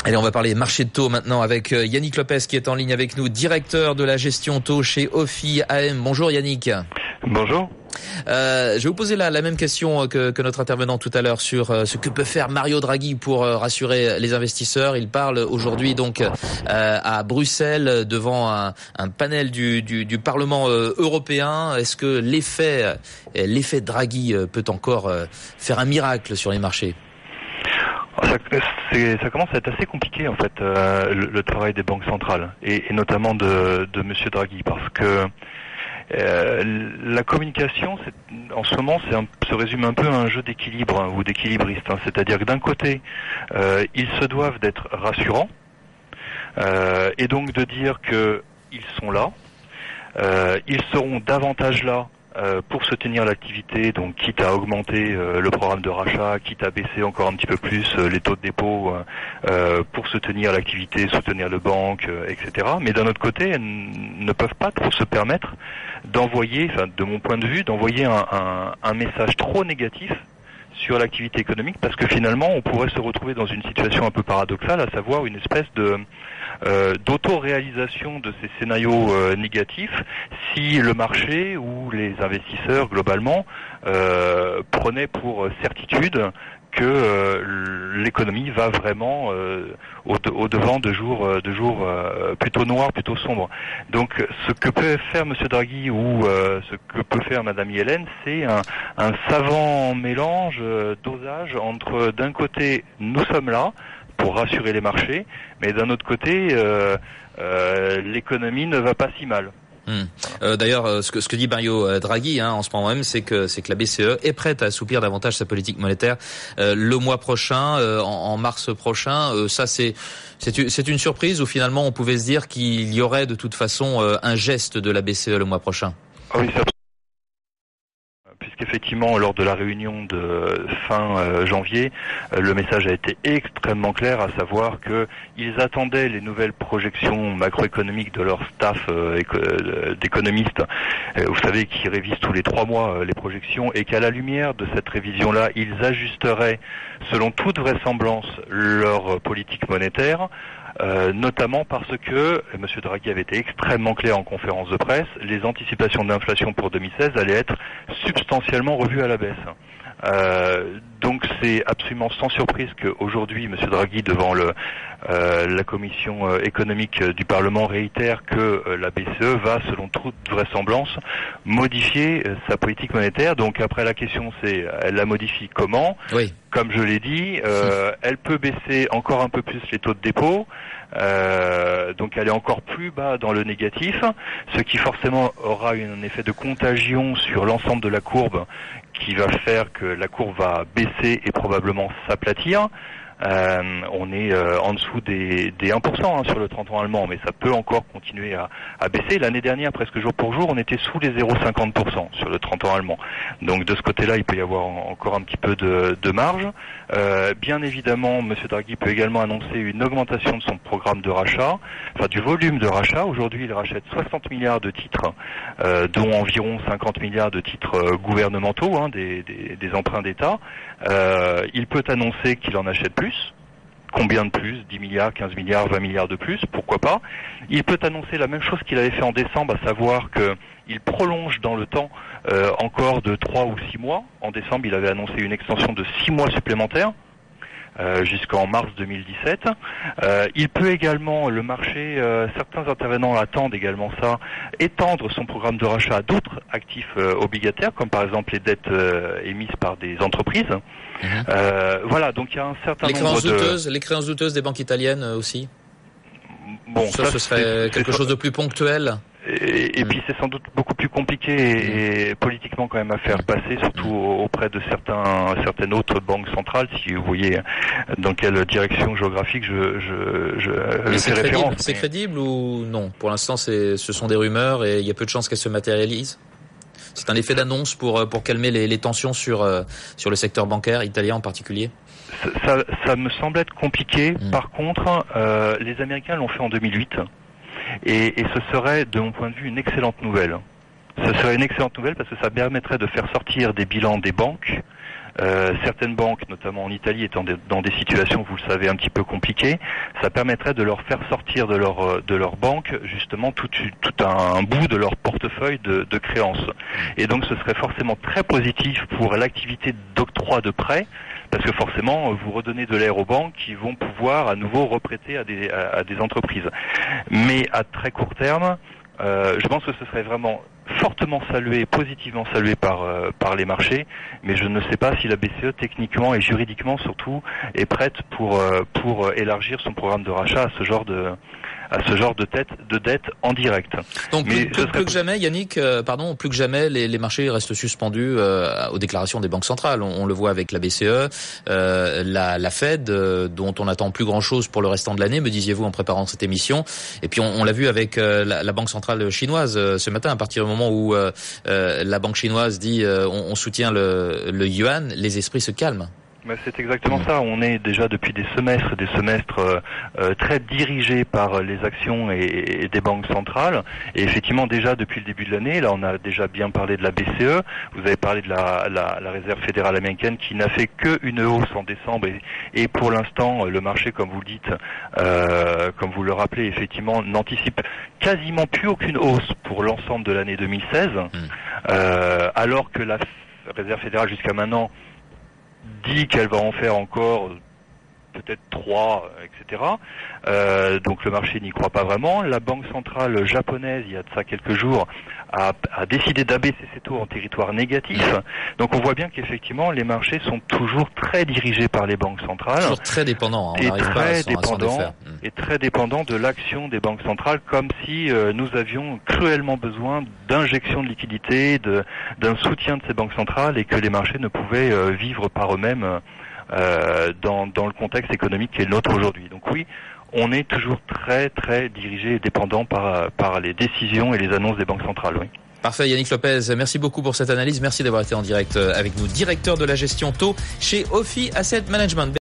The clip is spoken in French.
Allez, on va parler marché de taux maintenant avec Yannick Lopez qui est en ligne avec nous, directeur de la gestion taux chez OFI AM. Bonjour Yannick. Bonjour. Je vais vous poser la même question que notre intervenant tout à l'heure sur ce que peut faire Mario Draghi pour rassurer les investisseurs. Il parle aujourd'hui donc à Bruxelles devant un panel du Parlement européen. Est-ce que l'effet Draghi peut encore faire un miracle sur les marchés ? Ça commence à être assez compliqué en fait le travail des banques centrales et notamment de Monsieur Draghi, parce que la communication en ce moment se résume un peu à un jeu d'équilibre ou d'équilibriste, c'est-à-dire que d'un côté ils se doivent d'être rassurants et donc de dire que ils sont là, ils seront davantage là pour soutenir l'activité, donc quitte à augmenter le programme de rachat, quitte à baisser encore un petit peu plus les taux de dépôt pour soutenir l'activité, soutenir le banque, etc. Mais d'un autre côté, elles ne peuvent pas trop se permettre d'envoyer, enfin de mon point de vue, d'envoyer un message trop négatif sur l'activité économique, parce que finalement on pourrait se retrouver dans une situation un peu paradoxale, à savoir une espèce d'auto-réalisation de ces scénarios négatifs si le marché ou les investisseurs globalement prenaient pour certitude que l'économie va vraiment au devant de jours plutôt noirs, plutôt sombres. Donc ce que peut faire Monsieur Draghi ou ce que peut faire Madame Yellen, c'est un savant mélange, dosage entre d'un côté nous sommes là pour rassurer les marchés, mais d'un autre côté l'économie ne va pas si mal. D'ailleurs, ce que dit Mario Draghi en ce moment même, c'est que la BCE est prête à assouplir davantage sa politique monétaire le mois prochain, en mars prochain. Ça, c'est une surprise, ou finalement on pouvait se dire qu'il y aurait de toute façon un geste de la BCE le mois prochain. Ah oui, c'est puisqu'effectivement, lors de la réunion de fin janvier, le message a été extrêmement clair, à savoir qu'ils attendaient les nouvelles projections macroéconomiques de leur staff d'économistes, vous savez, qui révisent tous les 3 mois les projections, et qu'à la lumière de cette révision-là, ils ajusteraient, selon toute vraisemblance, leur politique monétaire, notamment parce que M. Draghi avait été extrêmement clair en conférence de presse, les anticipations d'inflation pour 2016 allaient être substantiellement revues à la baisse. Donc c'est absolument sans surprise qu'aujourd'hui M. Draghi, devant la commission économique du Parlement, réitère que la BCE va, selon toute vraisemblance, modifier sa politique monétaire. Donc après, la question c'est, elle la modifie comment ? Oui. Comme je l'ai dit, elle peut baisser encore un peu plus les taux de dépôt, donc aller encore plus bas dans le négatif, ce qui forcément aura un effet de contagion sur l'ensemble de la courbe, qui va faire que la courbe va baisser et probablement s'aplatir. On est en dessous des 1% sur le 30 ans allemand, mais ça peut encore continuer à baisser. L'année dernière, presque jour pour jour, on était sous les 0,50% sur le 30 ans allemand. Donc de ce côté-là, il peut y avoir encore un petit peu de marge. Bien évidemment, M. Draghi peut également annoncer une augmentation de son programme de rachat, enfin du volume de rachat. Aujourd'hui, il rachète 60 milliards de titres, dont environ 50 milliards de titres gouvernementaux, des emprunts d'État. Il peut annoncer qu'il en achète plus. Combien de plus ? 10 milliards, 15 milliards, 20 milliards de plus, pourquoi pas. Il peut annoncer la même chose qu'il avait fait en décembre, à savoir qu'il prolonge dans le temps encore de 3 ou 6 mois. En décembre, il avait annoncé une extension de 6 mois supplémentaires jusqu'en mars 2017. Il peut également, le marché, certains intervenants attendent également ça, étendre son programme de rachat à d'autres actifs obligataires, comme par exemple les dettes émises par des entreprises. Voilà, donc il y a un certain nombre les créances douteuses des banques italiennes aussi. Bon, ça ce serait quelque chose de plus ponctuel. Et puis c'est sans doute beaucoup plus compliqué et politiquement quand même à faire passer, surtout auprès de certaines autres banques centrales, si vous voyez dans quelle direction géographique je fais référence. C'est crédible ou non ? Pour l'instant, ce sont des rumeurs et il y a peu de chances qu'elles se matérialisent. C'est un effet d'annonce pour calmer les tensions sur le secteur bancaire italien en particulier. Ça me semble être compliqué. Par contre, les Américains l'ont fait en 2008. Et ce serait, de mon point de vue, une excellente nouvelle. Ce serait une excellente nouvelle parce que ça permettrait de faire sortir des bilans des banques certaines banques, notamment en Italie, étant dans des situations, vous le savez, un petit peu compliquées, ça permettrait de leur faire sortir de leur banque justement tout un bout de leur portefeuille de créances. Et donc ce serait forcément très positif pour l'activité d'octroi de prêts, parce que forcément vous redonnez de l'air aux banques qui vont pouvoir à nouveau reprêter à des entreprises. Mais à très court terme, je pense que ce serait vraiment fortement salué, positivement salué par les marchés, mais je ne sais pas si la BCE techniquement et juridiquement surtout est prête pour élargir son programme de rachat à ce genre de dette en direct. Donc plus que jamais, Yannick, plus que jamais, les marchés restent suspendus aux déclarations des banques centrales. On le voit avec la BCE, la Fed, dont on n'attend plus grand-chose pour le restant de l'année, me disiez-vous en préparant cette émission. Et puis on l'a vu avec la banque centrale chinoise ce matin, à partir du moment où la banque chinoise dit on soutient le yuan, les esprits se calment. C'est exactement ça. On est déjà depuis des semestres très dirigés par les actions et des banques centrales. Et effectivement, déjà depuis le début de l'année, là on a déjà bien parlé de la BCE. Vous avez parlé de la Réserve fédérale américaine qui n'a fait qu'une hausse en décembre. Et pour l'instant, le marché, comme vous le dites, comme vous le rappelez, effectivement, n'anticipe quasiment plus aucune hausse pour l'ensemble de l'année 2016. Alors que la Réserve fédérale jusqu'à maintenant dit qu'elle va en faire encore peut-être 3, etc. Donc le marché n'y croit pas vraiment. La banque centrale japonaise, il y a de ça quelques jours, a décidé d'abaisser ses taux en territoire négatif. Donc on voit bien qu'effectivement les marchés sont toujours très dirigés par les banques centrales. Toujours très dépendants, on n'arrive pas à s'en défaire. Et très dépendants de l'action des banques centrales, comme si nous avions cruellement besoin d'injections de liquidités, d'un soutien de ces banques centrales, et que les marchés ne pouvaient vivre par eux-mêmes dans le contexte économique qui est le nôtre aujourd'hui. Donc oui, on est toujours très très dirigé et dépendant par les décisions et les annonces des banques centrales. Oui. Parfait, Yannick Lopez, merci beaucoup pour cette analyse. Merci d'avoir été en direct avec nous, directeur de la gestion taux chez Ophi Asset Management.